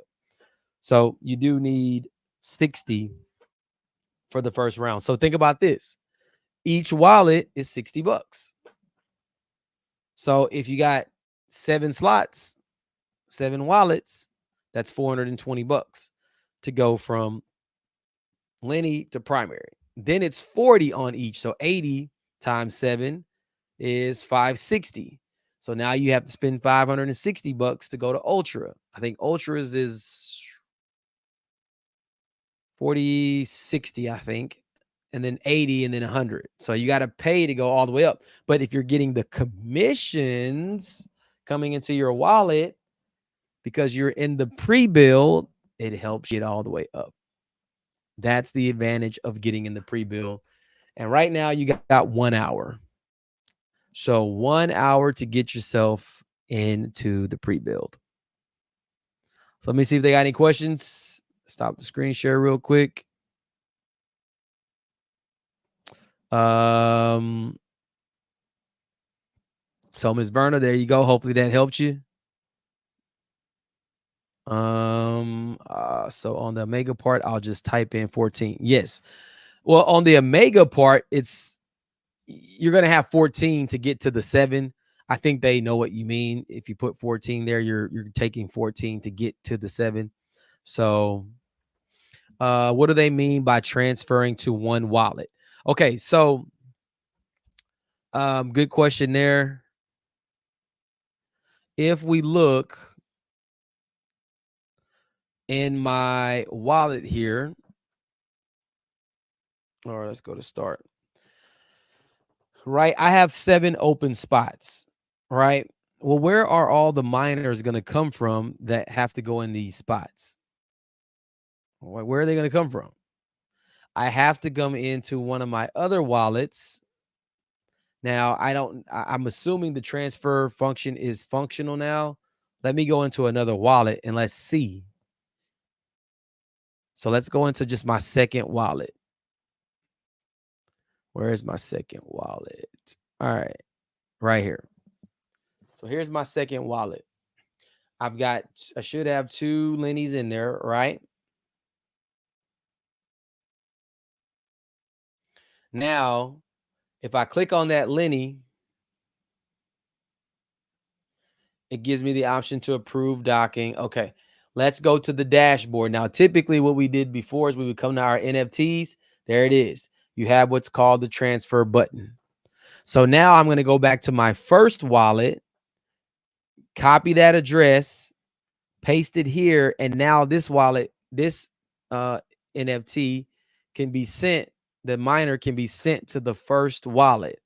Speaker 1: So you do need 60 for the first round. So think about this. Each wallet is $60. So if you got 7 slots, 7 wallets, that's $420 to go from Lenny to primary. Then it's 40 on each. So 80 times 7 is 560. So now you have to spend $560 to go to Ultra. I think Ultras is 40, 60, I think. And then 80 and then 100. So you got to pay to go all the way up. But if you're getting the commissions coming into your wallet because you're in the pre-build, it helps you get all the way up. That's the advantage of getting in the pre-build. And right now you got 1 hour. So 1 hour to get yourself into the pre-build. So let me see if they got any questions. Stop the screen share real quick. So Ms. Verna, there you go. Hopefully that helped you. So on the Omega part, I'll just type in 14. Yes. Well, on the Omega part, you're going to have 14 to get to the 7. I think they know what you mean. If you put 14 there, you're taking 14 to get to the 7. So what do they mean by transferring to one wallet? Okay, so good question there. If we look in my wallet here, or let's go to start. Right, I have 7 open spots, right? Well, where are all the miners going to come from that have to go in these spots? Where are they going to come from? I have to come into one of my other wallets. Now, I'm assuming the transfer function is functional now. Let me go into another wallet and let's see. So let's go into just my second wallet. Where is my second wallet? All right, right here. So here's my second wallet. I should have 2 Lennies in there, right? Now, if I click on that Lenny, it gives me the option to approve docking. Okay, let's go to the dashboard. Now, typically what we did before is we would come to our NFTs. There it is. You have what's called the transfer button. So now I'm going to go back to my first wallet, copy that address, paste it here, and now this wallet, this NFT can be sent, the miner can be sent to the first wallet.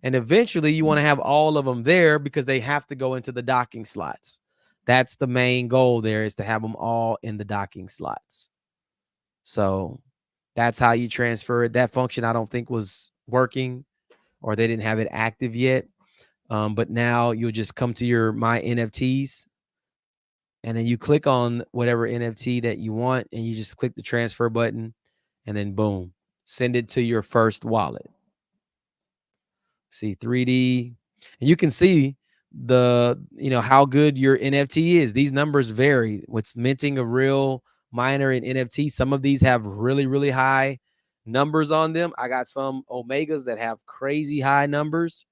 Speaker 1: And eventually you want to have all of them there because they have to go into the docking slots. That's the main goal there, is to have them all in the docking slots. So that's how you transfer it. That function I don't think was working, or they didn't have it active yet. But now you'll just come to your My NFTs, and then you click on whatever NFT that you want, and you just click the transfer button, and then boom, send it to your first wallet. See 3D, and you can see how good your NFT is. These numbers vary. What's minting a real miner in NFT? Some of these have really, really high numbers on them. I got some Omegas that have crazy high numbers,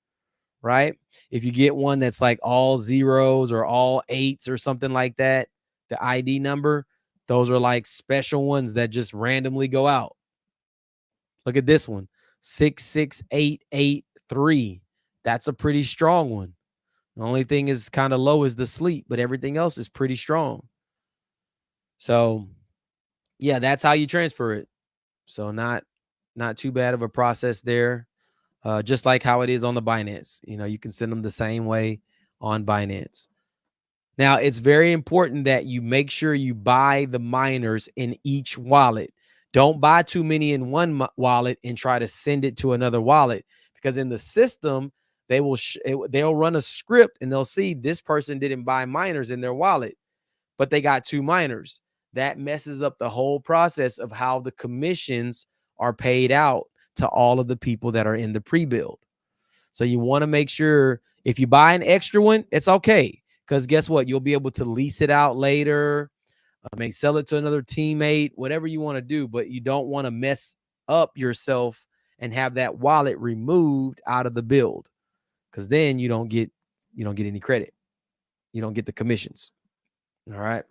Speaker 1: right? If you get one that's like all zeros or all 8s or something like that, the ID number, those are like special ones that just randomly go out. Look at this one, 66883. That's a pretty strong one. The only thing is kind of low is the sleep, but everything else is pretty strong. So yeah, that's how you transfer it. So not too bad of a process there. just like how it is on the Binance. You can send them the same way on Binance. Now, it's very important that you make sure you buy the miners in each wallet. Don't buy too many in one wallet and try to send it to another wallet, because in the system, they'll run a script and they'll see this person didn't buy miners in their wallet, but they got 2 miners. That messes up the whole process of how the commissions are paid out to all of the people that are in the pre-build. So you want to make sure if you buy an extra one, it's okay. Because guess what? You'll be able to lease it out later, may sell it to another teammate, whatever you want to do. But you don't want to mess up yourself and have that wallet removed out of the build, because then you don't get any credit. You don't get the commissions. All right.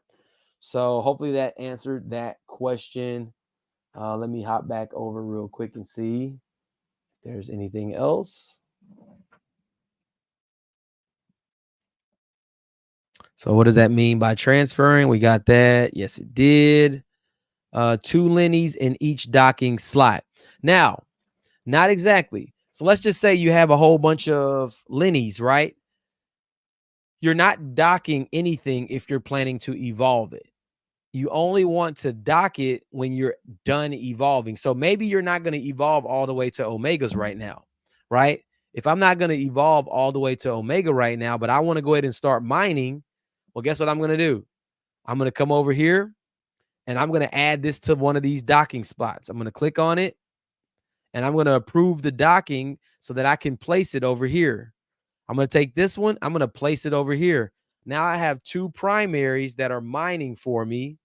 Speaker 1: So hopefully that answered that question. Let me hop back over real quick and see if there's anything else. So what does that mean by transferring? We got that. Yes, it did. 2 Lennies in each docking slot. Now, not exactly. So let's just say you have a whole bunch of Lennies, right? You're not docking anything if you're planning to evolve it. You only want to dock it when you're done evolving. So maybe you're not going to evolve all the way to Omegas right now, right? If I'm not going to evolve all the way to Omega right now, but I want to go ahead and start mining, well, guess what I'm going to do? I'm going to come over here and I'm going to add this to one of these docking spots. I'm going to click on it and I'm going to approve the docking so that I can place it over here. I'm going to take this one. I'm going to place it over here. Now I have 2 primaries that are mining for me,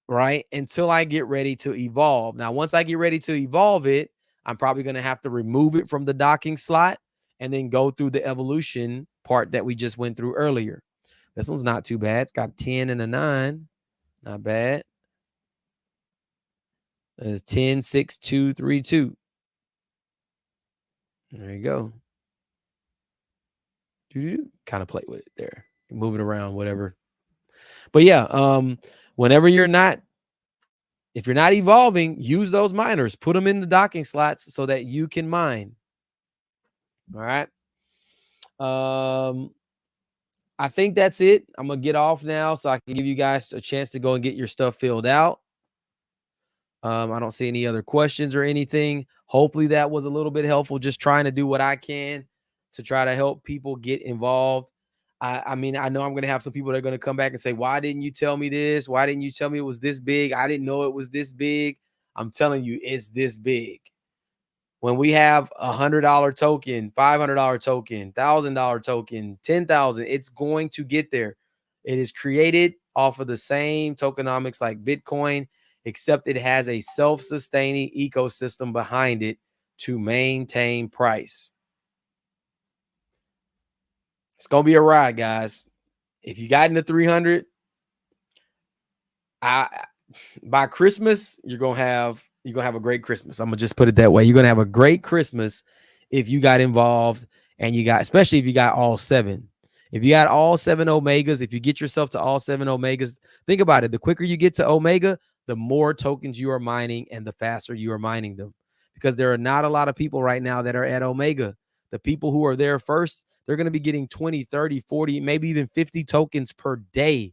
Speaker 1: right? Until I get ready to evolve. Now, once I get ready to evolve it, I'm probably going to have to remove it from the docking slot and then go through the evolution part that we just went through earlier. This one's not too bad. It's got a 10 and a 9. Not bad. It's 10, 6, 2, 3, 2. There you go. Kind of play with it there. Move it around, whatever. But yeah, whenever if you're not evolving, use those miners. Put them in the docking slots so that you can mine. All right. I think that's it. I'm going to get off now so I can give you guys a chance to go and get your stuff filled out. I don't see any other questions or anything. Hopefully that was a little bit helpful. Just trying to do what I can to try to help people get involved. I mean, I know I'm going to have some people that are going to come back and say, why didn't you tell me this? Why didn't you tell me it was this big? I didn't know it was this big. I'm telling you, it's this big. When we have $100 token, $500 token, $1,000 token, 10,000, it's going to get there. It is created off of the same tokenomics like Bitcoin, except it has a self-sustaining ecosystem behind it to maintain price. It's going to be a ride, guys. If you got into 300, by Christmas, you're going to have a great Christmas. I'm going to just put it that way. You're going to have a great Christmas if you got involved and especially if you got all 7. If you got all 7 Omegas, if you get yourself to all 7 Omegas, think about it. The quicker you get to Omega, the more tokens you are mining and the faster you are mining them, because there are not a lot of people right now that are at Omega. The people who are there first, they're going to be getting 20, 30, 40, maybe even 50 tokens per day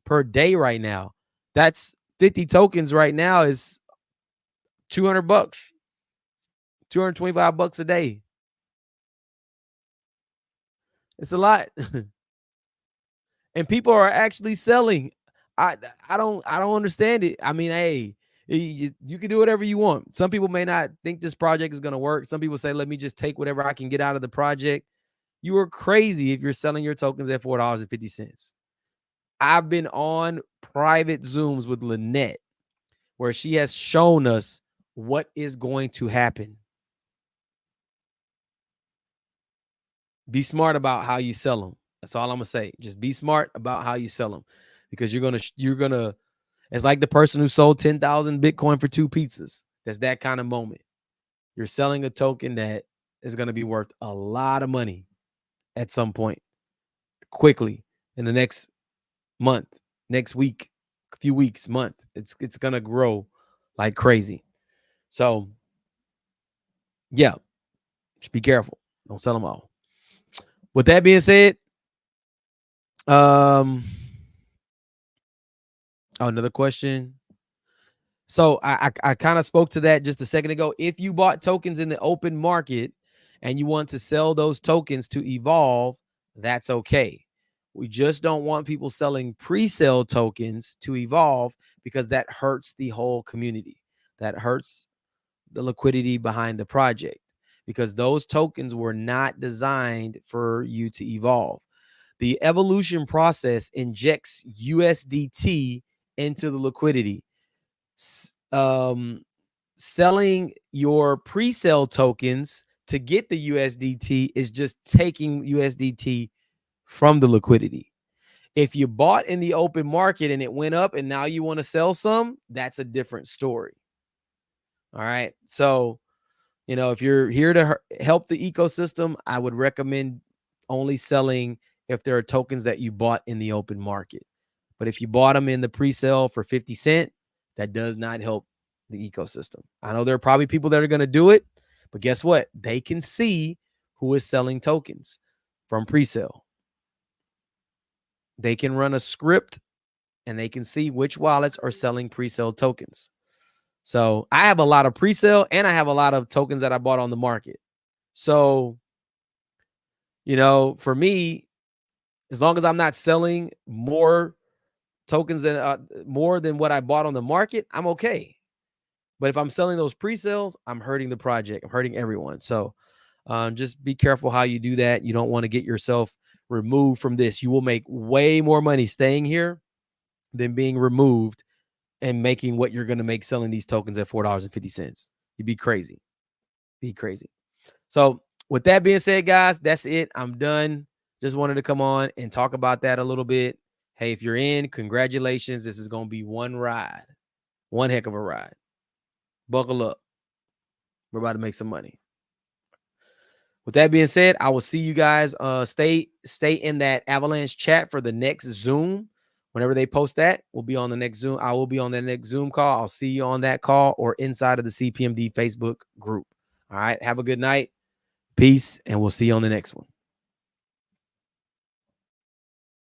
Speaker 1: right now. That's 50 tokens right now is $200, $225 a day. It's a lot. And people are actually selling. I don't understand it. I mean, hey, you can do whatever you want. Some people may not think this project is going to work. Some people say, let me just take whatever I can get out of the project. You are crazy if you're selling your tokens at $4.50. I've been on private Zooms with Lynette where she has shown us what is going to happen. Be smart about how you sell them. That's all I'm gonna say. Just be smart about how you sell them, because you're gonna. It's like the person who sold 10,000 Bitcoin for 2 pizzas. That's that kind of moment. You're selling a token that is gonna be worth a lot of money at some point, quickly, in the next month, next week, a few weeks, month. It's gonna grow like crazy. So yeah, Just be careful. Don't sell them all. With that being said, another question. So I kind of spoke to that just a second ago. If you bought tokens in the open market and you want to sell those tokens to evolve, that's okay. We just don't want people selling pre-sale tokens to evolve because that hurts the whole community. That hurts the liquidity behind the project because those tokens were not designed for you to evolve. The evolution process injects USDT into the liquidity. Selling your pre-sale tokens to get the USDT is just taking USDT from the liquidity. If you bought in the open market and it went up and now you want to sell some, that's a different story. All right. So, if you're here to help the ecosystem, I would recommend only selling if there are tokens that you bought in the open market. But if you bought them in the pre-sale for 50 cents, that does not help the ecosystem. I know there are probably people that are going to do it, but guess what? They can see who is selling tokens from pre-sale. They can run a script and they can see which wallets are selling pre-sale tokens. So I have a lot of pre-sale and I have a lot of tokens that I bought on the market. So, for me, as long as I'm not selling more tokens than more than what I bought on the market, I'm okay. But if I'm selling those pre-sales, I'm hurting the project. I'm hurting everyone. So just be careful how you do that. You don't want to get yourself removed from this. You will make way more money staying here than being removed and making what you're going to make selling these tokens at $4.50. You'd be crazy. Be crazy. So with that being said, guys, that's it. I'm done. Just wanted to come on and talk about that a little bit. Hey, if you're in, congratulations. This is going to be one ride. One heck of a ride. Buckle up. We're about to make some money. With that being said, I will see you guys. Stay in that Avalanche chat for the next Zoom. Whenever they post that, we'll be on the next Zoom. I will be on the next Zoom call. I'll see you on that call or inside of the CPMD Facebook group. All right. Have a good night. Peace. And we'll see you on the next one.